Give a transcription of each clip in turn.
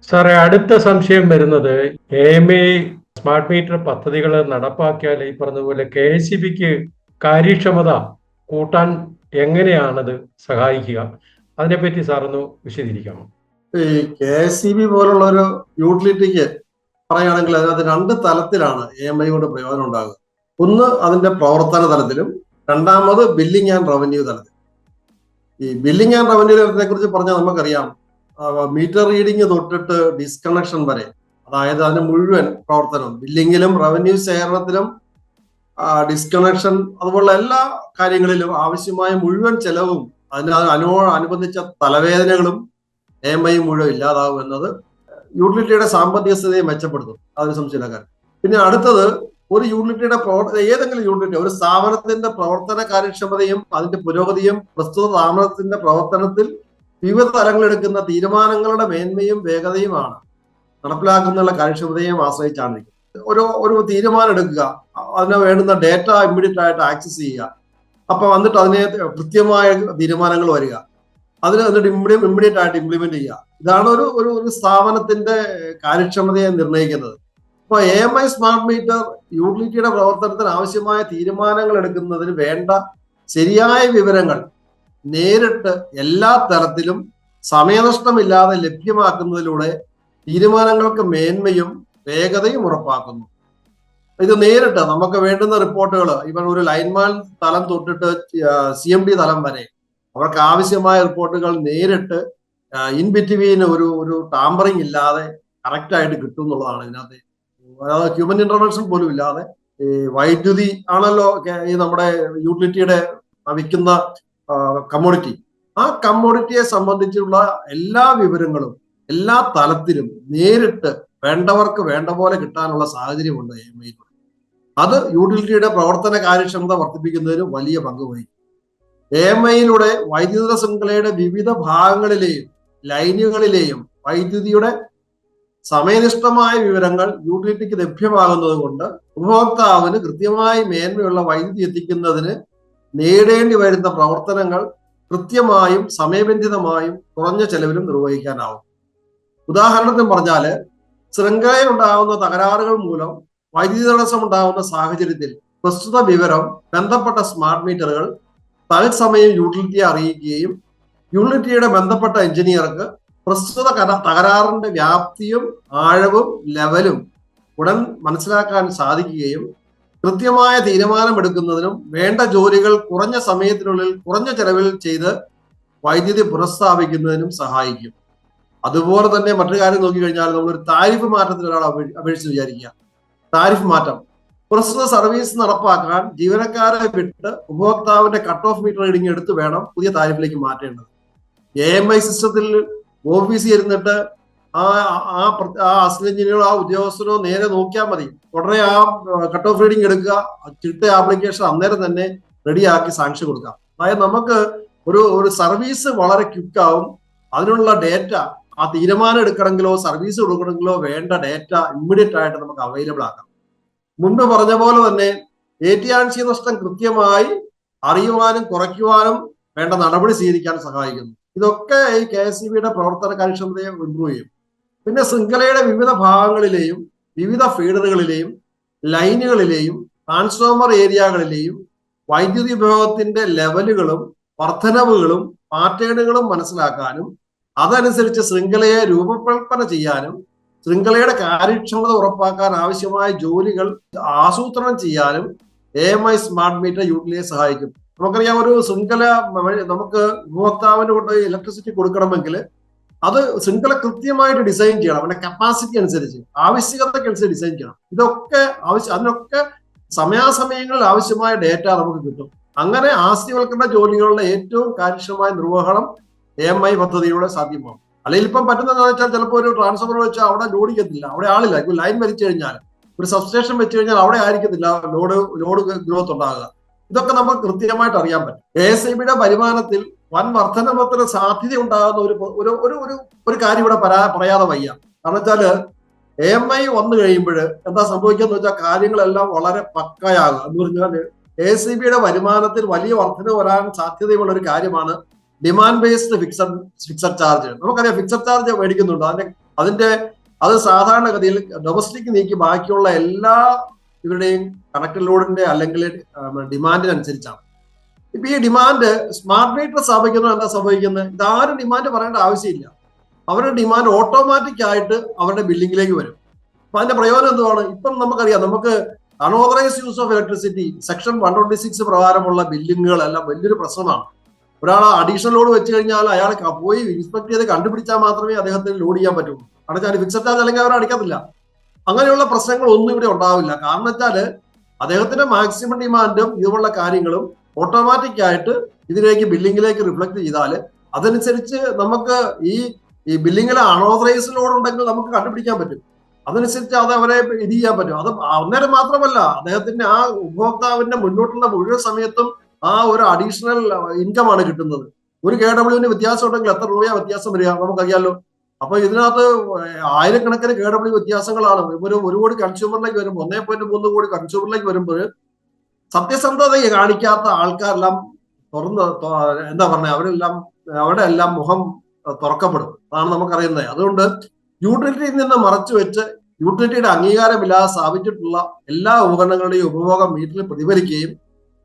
സാറേ, അടുത്ത സംശയം വരുന്നത് AMI സ്മാർട്ട് മീറ്റർ പദ്ധതികൾ നടപ്പാക്കിയാൽ ഈ പറഞ്ഞതുപോലെ KSEB-ക്ക് കാര്യക്ഷമത കൂട്ടാൻ എങ്ങനെയാണത് സഹായിക്കുക? അതിനെപ്പറ്റി സാറൊന്ന് വിശദീകരിക്കാമോ? ഈ KSEB പോലുള്ള ഒരു യൂട്ടിലിറ്റിക്ക് പറയുകയാണെങ്കിൽ അതിനകത്ത് രണ്ട് തലത്തിലാണ് AMI കൊണ്ട് പ്രയോജനം ഉണ്ടാകുക. ഒന്ന് അതിന്റെ പ്രവർത്തന തലത്തിലും, രണ്ടാമത് ബില്ലിംഗ് ആൻഡ് റവന്യൂ തലത്തിലും. ഈ ബില്ലിംഗ് ആൻഡ് റവന്യൂ തലത്തിനെ കുറിച്ച് പറഞ്ഞാൽ നമുക്കറിയാം, മീറ്റർ റീഡിങ് തൊട്ടിട്ട് ഡിസ്കണക്ഷൻ വരെ, അതായത് അതിന്റെ മുഴുവൻ പ്രവർത്തനം ബില്ലിങ്ങിലും റവന്യൂ ശേഖരണത്തിലും ഡിസ്കണക്ഷൻ അതുപോലുള്ള എല്ലാ കാര്യങ്ങളിലും ആവശ്യമായ മുഴുവൻ ചെലവും അനുബന്ധിച്ച തലവേദനകളും AMI മുഴുവൻ ഇല്ലാതാവും എന്നത് യൂട്ടിലിറ്റിയുടെ സാമ്പത്തിക സ്ഥിതിയെ മെച്ചപ്പെടുത്തും. അതൊരു സംശയമില്ല കാര്യം. പിന്നെ അടുത്തത്, ഒരു യൂട്ടിലിറ്റിയുടെ ഏതെങ്കിലും യൂട്ടിലിറ്റി ഒരു സ്ഥാപനത്തിന്റെ പ്രവർത്തന കാര്യക്ഷമതയും അതിന്റെ പുരോഗതിയും പ്രസ്തുത സ്ഥാപനത്തിന്റെ പ്രവർത്തനത്തിൽ വിവിധ തലങ്ങളെടുക്കുന്ന തീരുമാനങ്ങളുടെ മേന്മയും വേഗതയുമാണ് നടപ്പിലാക്കുന്നതിനുള്ള കാര്യക്ഷമതയും ആശ്രയിച്ചാണ്. ഒരു തീരുമാനം എടുക്കുക, അതിന് വേണ്ടുന്ന ഡേറ്റ ഇമ്മീഡിയറ്റ് ആയിട്ട് ആക്സസ് ചെയ്യുക, അപ്പൊ വന്നിട്ട് അതിനെ കൃത്യമായ തീരുമാനങ്ങൾ വരിക, അതിന് എന്നിട്ട് ഇമ്മീഡിയറ്റ് ആയിട്ട് ഇംപ്ലിമെന്റ് ചെയ്യുക. ഇതാണ് ഒരു സ്ഥാപനത്തിന്റെ കാര്യക്ഷമതയെ നിർണ്ണയിക്കുന്നത്. അപ്പൊ AMI സ്മാർട്ട് മീറ്റർ യൂട്ടിലിറ്റിയുടെ പ്രവർത്തനത്തിന് ആവശ്യമായ തീരുമാനങ്ങൾ എടുക്കുന്നതിന് വേണ്ട ശരിയായ വിവരങ്ങൾ നേരിട്ട് എല്ലാ തലത്തിലും സമയനഷ്ടമില്ലാതെ ലഭ്യമാക്കുന്നതിലൂടെ തീരുമാനങ്ങൾക്ക് മേന്മയും വേഗതയും ഉറപ്പാക്കുന്നു. ഇത് നേരിട്ട് നമുക്ക് വേണ്ടുന്ന റിപ്പോർട്ടുകൾ, ഇവർ ഒരു ലൈൻമാൻ തലം തൊട്ടിട്ട് CMD തലം വരെ അവർക്ക് ആവശ്യമായ റിപ്പോർട്ടുകൾ നേരിട്ട് ഇൻ ബിറ്റ്വീൻ ഒരു ടാമ്പറിങ് ഇല്ലാതെ കറക്റ്റായിട്ട് കിട്ടും എന്നുള്ളതാണ് ഇതിനകത്ത്. അതായത് ഹ്യൂമൻ ഇന്റർവെൻഷൻ പോലും ഇല്ലാതെ. ഈ വൈദ്യുതി ആണല്ലോ ഈ നമ്മുടെ യൂട്ടിലിറ്റിയുടെ വിൽക്കുന്ന കമ്മോഡിറ്റി. ആ കമ്മോഡിറ്റിയെ സംബന്ധിച്ചുള്ള എല്ലാ വിവരങ്ങളും എല്ലാ തലത്തിലും നേരിട്ട് വേണ്ടവർക്ക് വേണ്ട പോലെ കിട്ടാനുള്ള സാഹചര്യമുണ്ട് AMI. അത് യൂട്ടിലിറ്റിയുടെ പ്രവർത്തന കാര്യക്ഷമത വർദ്ധിപ്പിക്കുന്നതിന് വലിയ പങ്ക് വഹിക്കും. AMI-യിലൂടെ വൈദ്യുത ശൃംഖലയുടെ വിവിധ ഭാഗങ്ങളിലെയും ലൈനുകളിലെയും വൈദ്യുതിയുടെ സമയനിഷ്ഠമായ വിവരങ്ങൾ യൂട്ടിലിറ്റിക്ക് ലഭ്യമാകുന്നത് കൊണ്ട് ഉപഭോക്താവിന് കൃത്യമായി മേന്മയുള്ള വൈദ്യുതി എത്തിക്കുന്നതിന് നേടേണ്ടി വരുന്ന പ്രവർത്തനങ്ങൾ കൃത്യമായും സമയബന്ധിതമായും കുറഞ്ഞ ചെലവിലും നിർവഹിക്കാനാവും. ഉദാഹരണത്തിന് പറഞ്ഞാല്, ശൃംഖലയിൽ ഉണ്ടാകുന്ന തകരാറുകൾ മൂലം വൈദ്യുതി തടസ്സം ഉണ്ടാകുന്ന സാഹചര്യത്തിൽ പ്രസ്തുത വിവരം ബന്ധപ്പെട്ട സ്മാർട്ട് മീറ്ററുകൾ തത്സമയം യൂട്ടിലിറ്റിയെ അറിയിക്കുകയും യൂട്ടിലിറ്റിയുടെ ബന്ധപ്പെട്ട എഞ്ചിനീയർക്ക് പ്രസ്തുത തകരാറിന്റെ വ്യാപ്തിയും ആഴവും ലെവലും ഉടൻ മനസ്സിലാക്കാൻ സാധിക്കുകയും കൃത്യമായ തീരുമാനമെടുക്കുന്നതിനും വേണ്ട ജോലികൾ കുറഞ്ഞ സമയത്തിനുള്ളിൽ കുറഞ്ഞ ചെലവിൽ ചെയ്ത് വൈദ്യുതി പുനഃസ്ഥാപിക്കുന്നതിനും സഹായിക്കും. അതുപോലെ തന്നെ മറ്റൊരു കാര്യം നോക്കിക്കഴിഞ്ഞാൽ, നമ്മളൊരു താരിഫ് മാറ്റത്തിന് ഒരാൾ അപേക്ഷിച്ച് വിചാരിക്കുക. താരിഫ് മാറ്റം പ്രസ്തുത സർവീസ് നടപ്പാക്കാൻ ജീവനക്കാരെ വിട്ട് ഉപഭോക്താവിന്റെ കട്ട് ഓഫ് മീറ്റർ റീഡിംഗ് എടുത്ത് വേണം പുതിയ താരിഫിലേക്ക് മാറ്റേണ്ടത്. AMI സിസ്റ്റത്തിൽ ഓഫീസിൽ ഇരുന്നിട്ട് ആ അസിസ്റ്റന്റ് എഞ്ചിനീയറോ ആ ഉദ്യോഗസ്ഥനോ നേരെ നോക്കിയാൽ മതി. ഉടനെ ആ കട്ട് ഓഫ് റീഡിംഗ് എടുക്കുക, ചിട്ട ആപ്ലിക്കേഷൻ അന്നേരം തന്നെ റെഡിയാക്കി സാങ്ഷൻ കൊടുക്കാം. അതായത് നമുക്ക് ഒരു സർവീസ് വളരെ ക്വിക്കാവും. അതിനുള്ള ഡേറ്റ, ആ തീരുമാനം എടുക്കണമെങ്കിലോ സർവീസ് കൊടുക്കണമെങ്കിലോ വേണ്ട ഡേറ്റ ഇമ്മീഡിയറ്റ് ആയിട്ട് നമുക്ക് അവൈലബിൾ ആക്കാം. മുൻപ് പറഞ്ഞ പോലെ തന്നെ AT&C നഷ്ടം കൃത്യമായി അറിയുവാനും കുറയ്ക്കുവാനും വേണ്ട നടപടി സ്വീകരിക്കാൻ സഹായിക്കുന്നു. ഇതൊക്കെ ഈ KSEB-യുടെ പ്രവർത്തന കാര്യക്ഷമതയെ ഇംപ്രൂവ് ചെയ്യും. പിന്നെ ശൃംഖലയുടെ വിവിധ ഭാഗങ്ങളിലെയും വിവിധ ഫീഡറുകളിലെയും ലൈനുകളിലെയും ട്രാൻസ്ഫോമർ ഏരിയകളിലെയും വൈദ്യുതി ഉപയോഗത്തിന്റെ ലെവലുകളും വർധനവുകളും പാറ്റേണുകളും മനസ്സിലാക്കാനും അതനുസരിച്ച് ശൃംഖലയെ രൂപകൽപ്പന ചെയ്യാനും ശൃംഖലയുടെ കാര്യക്ഷമത ഉറപ്പാക്കാൻ ആവശ്യമായ ജോലികൾ ആസൂത്രണം ചെയ്യാനും AMI സ്മാർട്ട് മീറ്റർ യൂട്ടിലിറ്റിയെ സഹായിക്കും. നമുക്കറിയാം, ഒരു ശൃംഖല നമുക്ക് ഉപഭോക്താവിന് കൊണ്ട് ഇലക്ട്രിസിറ്റി കൊടുക്കണമെങ്കിൽ അത് ശൃംഖല കൃത്യമായിട്ട് ഡിസൈൻ ചെയ്യണം. അവന്റെ കപ്പാസിറ്റി അനുസരിച്ച്, ആവശ്യകതയ്ക്കനുസരിച്ച് ഡിസൈൻ ചെയ്യണം. ഇതൊക്കെ അതിനൊക്കെ സമയാസമയങ്ങളിൽ ആവശ്യമായ ഡേറ്റ നമുക്ക് കിട്ടും. അങ്ങനെ ആസ്തിവൽക്കരണ ജോലികളുടെ ഏറ്റവും കാര്യക്ഷമമായ നിർവഹണം AMI പദ്ധതിയിലൂടെ സാധ്യമാകും. അല്ലെങ്കിൽ ഇപ്പം പറ്റുന്നതെന്ന് വെച്ചാൽ, ചിലപ്പോൾ ഒരു ട്രാൻസ്ഫോമർ വെച്ചാൽ അവിടെ ലോഡിക്കത്തില്ല, അവിടെ ആളില്ല. ഇപ്പോൾ ലൈൻ വലിച്ചു കഴിഞ്ഞാൽ, ഒരു സബ്സ്റ്റേഷൻ വെച്ച് കഴിഞ്ഞാൽ അവിടെ ആയിരിക്കത്തില്ല ലോഡ് ഗ്രോത്ത് ഉണ്ടാകുക. ഇതൊക്കെ നമുക്ക് കൃത്യമായിട്ട് അറിയാൻ പറ്റും. KSEB-യുടെ വരുമാനത്തിൽ വൻ വർധനത്തിന് സാധ്യത ഉണ്ടാകുന്ന ഒരു കാര്യം ഇവിടെ പറയാതെ വയ്യ. കാരണം വെച്ചാല് AMI വന്നു കഴിയുമ്പോൾ എന്താ സംഭവിക്കാന്ന് വെച്ചാൽ, കാര്യങ്ങളെല്ലാം വളരെ പക്കയാകുക എന്ന് പറഞ്ഞാൽ KSEB-യുടെ വരുമാനത്തിൽ വലിയ വർധന വരാൻ സാധ്യതയുള്ള ഒരു കാര്യമാണ് ഡിമാൻഡ് ബേസ്ഡ് ഫിക്സഡ് ചാർജ്. നമുക്കറിയാം, ഫിക്സഡ് ചാർജ് മേടിക്കുന്നുണ്ട്. അതിന്റെ അത് സാധാരണഗതിയിൽ ഡൊമസ്റ്റിക് നീക്കി ബാക്കിയുള്ള എല്ലാ ഇവരുടെയും കണക്ട് ലോഡിന്റെ അല്ലെങ്കിൽ ഡിമാൻഡിനനുസരിച്ചാണ്. ഇപ്പൊ ഈ ഡിമാൻഡ് സ്മാർട്ട് മീറ്റർ സ്ഥാപിക്കുന്നത് എന്താ സംഭവിക്കുന്നത്? ഇതാരും ഡിമാൻഡ് പറയേണ്ട ആവശ്യമില്ല. അവരുടെ ഡിമാൻഡ് ഓട്ടോമാറ്റിക് ആയിട്ട് അവരുടെ ബില്ലിങ്ങിലേക്ക് വരും. അപ്പൊ അതിന്റെ പ്രയോജനം എന്തുവാണ്? ഇപ്പം നമുക്കറിയാം, നമുക്ക് unauthorised use of electricity section 126 പ്രകാരമുള്ള ബില്ലിങ്ങുകളെല്ലാം വലിയൊരു പ്രശ്നമാണ്. ഒരാൾ അഡീഷണൽ ലോഡ് വെച്ച് കഴിഞ്ഞാൽ അയാൾ പോയി ഇൻസ്പെക്ട് ചെയ്ത് കണ്ടുപിടിച്ചാൽ മാത്രമേ അദ്ദേഹത്തിന് ലോഡ് ചെയ്യാൻ പറ്റുള്ളൂ. അടച്ചാൽ ഫിക്സഡ് ചാർജ് അല്ലെങ്കിൽ അവർ അടിക്കത്തില്ല. അങ്ങനെയുള്ള പ്രശ്നങ്ങൾ ഒന്നും ഇവിടെ ഉണ്ടാവില്ല. കാരണം വെച്ചാല് അദ്ദേഹത്തിന്റെ മാക്സിമം ഡിമാൻഡും ഇതുപോലുള്ള കാര്യങ്ങളും ഓട്ടോമാറ്റിക് ആയിട്ട് ഇതിലേക്ക് ബില്ലിങ്ങിലേക്ക് റിഫ്ലക്ട് ചെയ്താൽ അതനുസരിച്ച് നമുക്ക് ഈ ബില്ലിങ്ങിലെ അൺഓതറൈസ്ഡ് ലോഡ് ഉണ്ടെങ്കിൽ നമുക്ക് കണ്ടുപിടിക്കാൻ പറ്റും. അതനുസരിച്ച് അത് അവരെ ഇത് ചെയ്യാൻ പറ്റും. അത് അന്നേരം മാത്രമല്ല, അദ്ദേഹത്തിന്റെ ആ ഉപഭോക്താവിന്റെ മുന്നോട്ടുള്ള മുഴുവൻ സമയത്തും ആ ഒരു അഡീഷണൽ ഇൻകം ആണ് കിട്ടുന്നത്. ഒരു KWന് വ്യത്യാസം ഉണ്ടെങ്കിൽ എത്ര രൂപയാ വ്യത്യാസം വരിക നമുക്കറിയാലോ. അപ്പൊ ഇതിനകത്ത് ആയിരക്കണക്കിന് KW വ്യത്യാസങ്ങളാണ്. ഒരു കോടി കൺസ്യൂമറിലേക്ക് വരുമ്പോൾ 1.3 കോടി കൺസ്യൂമറിലേക്ക് വരുമ്പോൾ സത്യസന്ധത കാണിക്കാത്ത ആൾക്കാരെല്ലാം എന്താ പറഞ്ഞ അവരുടെ എല്ലാം മുഖം തുറക്കപ്പെടും. അതാണ് നമുക്കറിയുന്നത്. അതുകൊണ്ട് യൂട്ടിലിറ്റിയിൽ നിന്ന് മറച്ചു വെച്ച് യൂട്ടിലിറ്റിയുടെ അംഗീകാരമില്ലാതെ സ്ഥാപിച്ചിട്ടുള്ള എല്ലാ ഉപകരണങ്ങളുടെയും ഉപഭോഗം മീറ്ററിൽ പ്രതിഫലിക്കുകയും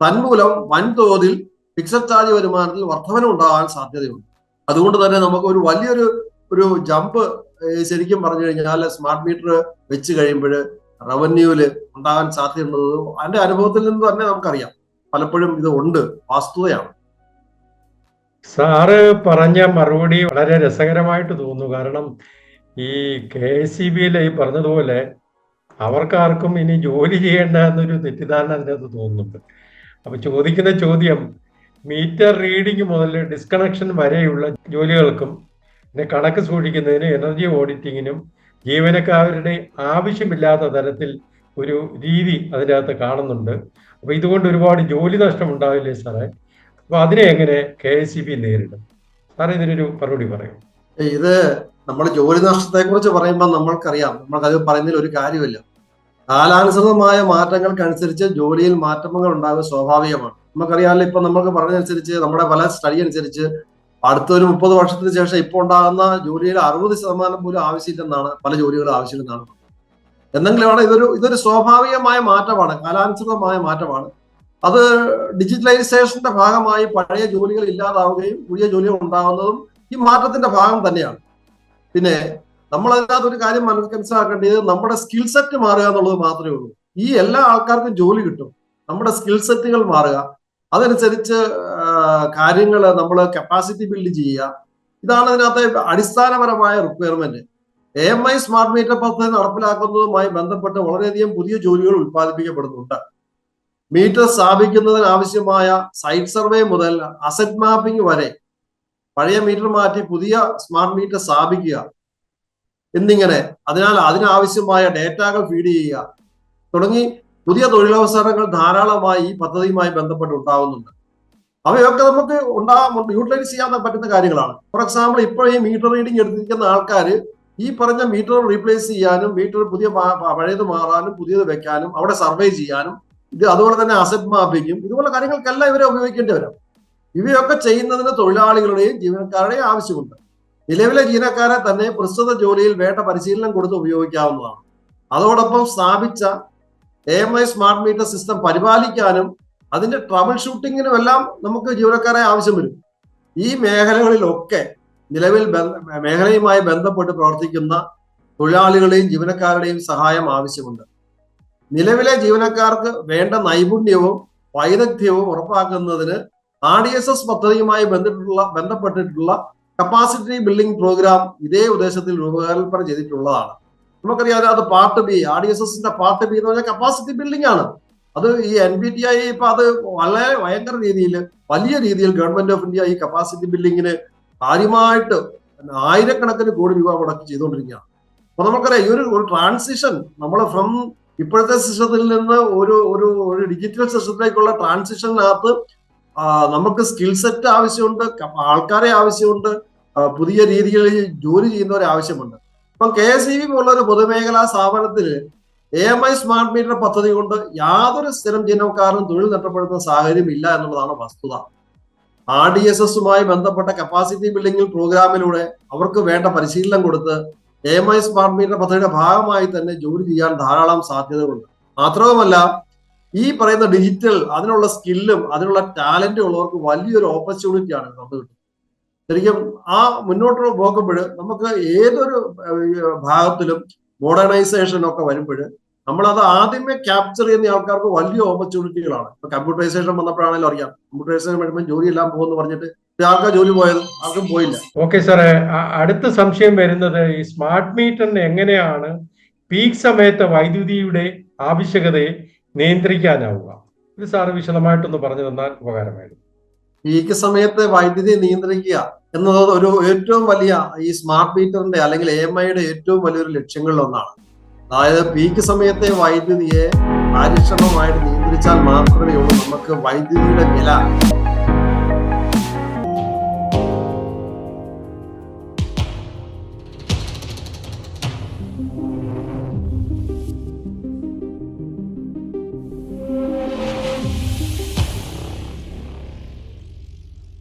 തന്മൂലം വൻതോതിൽ ഫിക്സഡ് ചാർജ് വരുമാനത്തിൽ വർധനം ഉണ്ടാകാൻ സാധ്യതയുണ്ട്. അതുകൊണ്ട് തന്നെ നമുക്ക് ഒരു വലിയൊരു ജമ്പ് ശരിക്കും പറഞ്ഞു കഴിഞ്ഞാൽ സ്മാർട്ട് മീറ്റർ വെച്ച് കഴിയുമ്പോൾ റവന്യൂവില് ഉണ്ടാകാൻ സാധ്യതയുള്ളത് അതിന്റെ അനുഭവത്തിൽ നിന്ന് തന്നെ നമുക്കറിയാം. പലപ്പോഴും ഇത് ഉണ്ട്, വാസ്തുതയാണ്. സാറ് പറഞ്ഞ മറുപടി വളരെ രസകരമായിട്ട് തോന്നുന്നു. കാരണം ഈ KSEB-യിൽ ഈ പറഞ്ഞതുപോലെ അവർക്കാർക്കും ഇനി ജോലി ചെയ്യേണ്ട എന്നൊരു തെറ്റിദ്ധാരണ അതിനകത്ത് തോന്നുന്നുണ്ട്. അപ്പൊ ചോദിക്കുന്ന ചോദ്യം, മീറ്റർ റീഡിംഗ് മുതൽ ഡിസ്കണക്ഷൻ വരെയുള്ള ജോലികൾക്കും പിന്നെ കണക്ക് സൂക്ഷിക്കുന്നതിനും എനർജി ഓഡിറ്റിങ്ങിനും ജീവനക്കാരുടെ ആവശ്യമില്ലാത്ത തരത്തിൽ ഒരു രീതി അതിനകത്ത് കാണുന്നുണ്ട്. അപ്പൊ ഇതുകൊണ്ട് ഒരുപാട് ജോലി നഷ്ടം ഉണ്ടാവില്ലേ സാറേ? അപ്പൊ അതിനെ എങ്ങനെ KSEB നേരിടും? സാറേ ഇതിനൊരു മറുപടി പറയും. ഇത് നമ്മൾ ജോലി നഷ്ടത്തെ കുറിച്ച് പറയുമ്പോൾ നമ്മൾക്കറിയാം, നമ്മൾക്കത് പറയുന്നതിൽ ഒരു കാര്യമില്ല. കാലാനുസൃതമായ മാറ്റങ്ങൾക്കനുസരിച്ച് ജോലിയിൽ മാറ്റങ്ങൾ ഉണ്ടാകുക സ്വാഭാവികമാണ്. നമുക്കറിയാമല്ലോ, ഇപ്പൊ നമുക്ക് പറഞ്ഞതനുസരിച്ച് നമ്മുടെ പല സ്റ്റഡി അനുസരിച്ച് അടുത്തൊരു 30 വർഷത്തിന് ശേഷം ഇപ്പോൾ ഉണ്ടാകുന്ന ജോലിയിൽ 60% പോലും ആവശ്യമില്ലെന്നാണ്, പല ജോലികളും ആവശ്യമില്ലെന്നാണ്. എന്തെങ്കിലുമാണ് ഇതൊരു സ്വാഭാവികമായ മാറ്റമാണ്, കാലാനുസൃതമായ മാറ്റമാണ്. അത് ഡിജിറ്റലൈസേഷന്റെ ഭാഗമായി പഴയ ജോലികൾ ഇല്ലാതാവുകയും പുതിയ ജോലികൾ ഉണ്ടാകുന്നതും ഈ മാറ്റത്തിന്റെ ഭാഗം തന്നെയാണ്. പിന്നെ നമ്മൾ അതിനകത്ത് ഒരു കാര്യം മനസ്സിലാക്കേണ്ടത് നമ്മുടെ സ്കിൽ സെറ്റ് മാറുക എന്നുള്ളത് മാത്രമേ ഉള്ളൂ. ഈ എല്ലാ ആൾക്കാർക്കും ജോലി കിട്ടും, നമ്മുടെ സ്കിൽ സെറ്റുകൾ മാറുക, അതനുസരിച്ച് കാര്യങ്ങൾ നമ്മൾ കപ്പാസിറ്റി ബിൽഡ് ചെയ്യുക. ഇതാണ് ഇതിനകത്തെ അടിസ്ഥാനപരമായ റിക്വയർമെന്റ്. AMI സ്മാർട്ട് മീറ്റർ പദ്ധതി നടപ്പിലാക്കുന്നതുമായി ബന്ധപ്പെട്ട് വളരെയധികം പുതിയ ജോലികൾ ഉത്പാദിപ്പിക്കപ്പെടുന്നുണ്ട്. മീറ്റർ സ്ഥാപിക്കുന്നതിന് ആവശ്യമായ സൈറ്റ് സർവേ മുതൽ അസറ്റ് മാപ്പിംഗ് വരെ, പഴയ മീറ്റർ മാറ്റി പുതിയ സ്മാർട്ട് മീറ്റർ സ്ഥാപിക്കുക എന്നിങ്ങനെ അതിനാവശ്യമായ ഡേറ്റകൾ ഫീഡ് ചെയ്യുക തുടങ്ങി പുതിയ തൊഴിലവസരങ്ങൾ ധാരാളമായി ഈ പദ്ധതിയുമായി ബന്ധപ്പെട്ട് ഉണ്ടാകുന്നുണ്ട്. അവയൊക്കെ നമുക്ക് യൂട്ടിലൈസ് ചെയ്യാൻ പറ്റുന്ന കാര്യങ്ങളാണ്. ഫോർ എക്സാമ്പിൾ, ഇപ്പോൾ ഈ മീറ്റർ റീഡിംഗ് എടുത്തിരിക്കുന്ന ആൾക്കാർ ഈ പറഞ്ഞ മീറ്റർ റീപ്ലേസ് ചെയ്യാനും മീറ്റർ പഴയത് മാറാനും പുതിയത് വെക്കാനും അവിടെ സർവേ ചെയ്യാനും അതുപോലെ തന്നെ അസറ്റ് മാപ്പിങ്ങും ഇതുപോലെ കാര്യങ്ങൾക്കെല്ലാം ഇവരെ ഉപയോഗിക്കേണ്ടി വരും. ഇവയൊക്കെ ചെയ്യുന്നതിന് തൊഴിലാളികളുടെയും ജീവനക്കാരുടെയും ആവശ്യമുണ്ട്. നിലവിലെ ജീവനക്കാരെ തന്നെ പ്രസ്തുത ജോലിയിൽ വേണ്ട പരിശീലനം കൊടുത്ത് ഉപയോഗിക്കാവുന്നതാണ്. അതോടൊപ്പം സ്ഥാപിച്ച AMI സ്മാർട്ട് മീറ്റർ സിസ്റ്റം പരിപാലിക്കാനും അതിന്റെ ട്രബിൾ ഷൂട്ടിങ്ങിനും എല്ലാം നമുക്ക് ജീവനക്കാരെ ആവശ്യം വരും. ഈ മേഖലകളിലൊക്കെ നിലവിൽ മേഖലയുമായി ബന്ധപ്പെട്ട് പ്രവർത്തിക്കുന്ന തൊഴിലാളികളുടെയും ജീവനക്കാരുടെയും സഹായം ആവശ്യമുണ്ട്. നിലവിലെ ജീവനക്കാർക്ക് വേണ്ട നൈപുണ്യവും വൈദഗ്ധ്യവും ഉറപ്പാക്കുന്നതിന് RDSS പദ്ധതിയുമായി ബന്ധപ്പെട്ടിട്ടുള്ള കപ്പാസിറ്റി ബിൽഡിംഗ് പ്രോഗ്രാം ഇതേ ഉദ്ദേശത്തിൽ രൂപകൽപ്പന ചെയ്തിട്ടുള്ളതാണ്. നമുക്കറിയാം, അത് പാർട്ട് B, RDSSന്റെ പാർട്ട് B എന്ന് പറഞ്ഞാൽ കപ്പാസിറ്റി ബിൽഡിംഗ് ആണ്. അത് ഈ NPTI ഇപ്പൊ അത് വളരെ ഭയങ്കര രീതിയിൽ വലിയ രീതിയിൽ ഗവൺമെന്റ് ഓഫ് ഇന്ത്യ ഈ കപ്പാസിറ്റി ബിൽഡിങ്ങിന് കാര്യമായിട്ട് ആയിരക്കണക്കിന് കോടി രൂപ മുടക്കി ചെയ്തുകൊണ്ടിരിക്കുകയാണ്. അപ്പൊ നമുക്കറിയാം, ഈ ഒരു ട്രാൻസിഷൻ നമ്മൾ ഫ്രം ഇപ്പോഴത്തെ സിസ്റ്റത്തിൽ നിന്ന് ഒരു ഡിജിറ്റൽ സിസ്റ്റത്തിലേക്കുള്ള ട്രാൻസിഷനകത്ത് നമുക്ക് സ്കിൽ സെറ്റ് ആവശ്യമുണ്ട്, ആൾക്കാരെ ആവശ്യമുണ്ട്, പുതിയ രീതികളിൽ ജോലി ചെയ്യുന്നവരെ ആവശ്യമുണ്ട്. ഇപ്പം KSEB പോലുള്ള ഒരു പൊതുമേഖലാ സ്ഥാപനത്തിൽ AMI സ്മാർട്ട് മീറ്റർ പദ്ധതി കൊണ്ട് യാതൊരു സ്ഥിരം ജീവനക്കാരനും തൊഴിൽ നഷ്ടപ്പെടുത്തുന്ന സാഹചര്യം ഇല്ല എന്നുള്ളതാണ് വസ്തുത. RDSS ബന്ധപ്പെട്ട കപ്പാസിറ്റി ബിൽഡിംഗ് പ്രോഗ്രാമിലൂടെ അവർക്ക് വേണ്ട പരിശീലനം കൊടുത്ത് AMI സ്മാർട്ട് മീറ്റർ പദ്ധതിയുടെ ഭാഗമായി തന്നെ ജോലി ചെയ്യാൻ ധാരാളം സാധ്യതകളുണ്ട്. മാത്രവുമല്ല, ഈ പറയുന്ന ഡിജിറ്റൽ അതിനുള്ള സ്കില്ലും അതിനുള്ള ടാലന്റും ഉള്ളവർക്ക് വലിയൊരു ഓപ്പർച്യൂണിറ്റിയാണ് നമുക്ക് കിട്ടുന്നത്. ശരിക്കും ആ മുന്നോട്ട് പോകുമ്പോൾ നമുക്ക് ഏതൊരു ഭാഗത്തിലും മോഡേണൈസേഷൻ ഒക്കെ വരുമ്പോൾ നമ്മളത് ആദ്യമേ ക്യാപ്ചർ ചെയ്യുന്ന ആൾക്കാർക്ക് വലിയ ഓപ്പർച്യൂണിറ്റികളാണ്. ഇപ്പൊ കമ്പ്യൂട്ടറൈസേഷൻ വന്നപ്പോഴാണെങ്കിലും അറിയാം, കമ്പ്യൂട്ടറൈസേഷൻ വരുമ്പോൾ ജോലിയെല്ലാം പോകുമെന്ന് പറഞ്ഞിട്ട് ആൾക്കാർ ജോലി പോയത് ആർക്കും പോയില്ല. ഓക്കെ സാറേ, അടുത്ത സംശയം വരുന്നത് ഈ സ്മാർട്ട് മീറ്ററിന് എങ്ങനെയാണ് പീക്ക് സമയത്തെ വൈദ്യുതിയുടെ ആവശ്യകതയെ നിയന്ത്രിക്കാനാവുക? ഇത് സാറ് വിശദമായിട്ടൊന്ന് പറഞ്ഞു തന്നാൽ ഉപകാരമായിരുന്നു. പീക്ക് സമയത്തെ വൈദ്യുതി നിയന്ത്രിക്കുക എന്നത് ഒരു ഏറ്റവും വലിയ ഈ സ്മാർട്ട് മീറ്ററിന്റെ അല്ലെങ്കിൽ AMIയുടെ ഏറ്റവും വലിയൊരു ലക്ഷ്യങ്ങളിൽ ഒന്നാണ്. അതായത് പീക്ക് സമയത്തെ വൈദ്യുതിയെ കാര്യക്ഷമമായിട്ട് നിയന്ത്രിച്ചാൽ മാത്രമേ ഉള്ളൂ നമുക്ക് വൈദ്യുതിയുടെ വില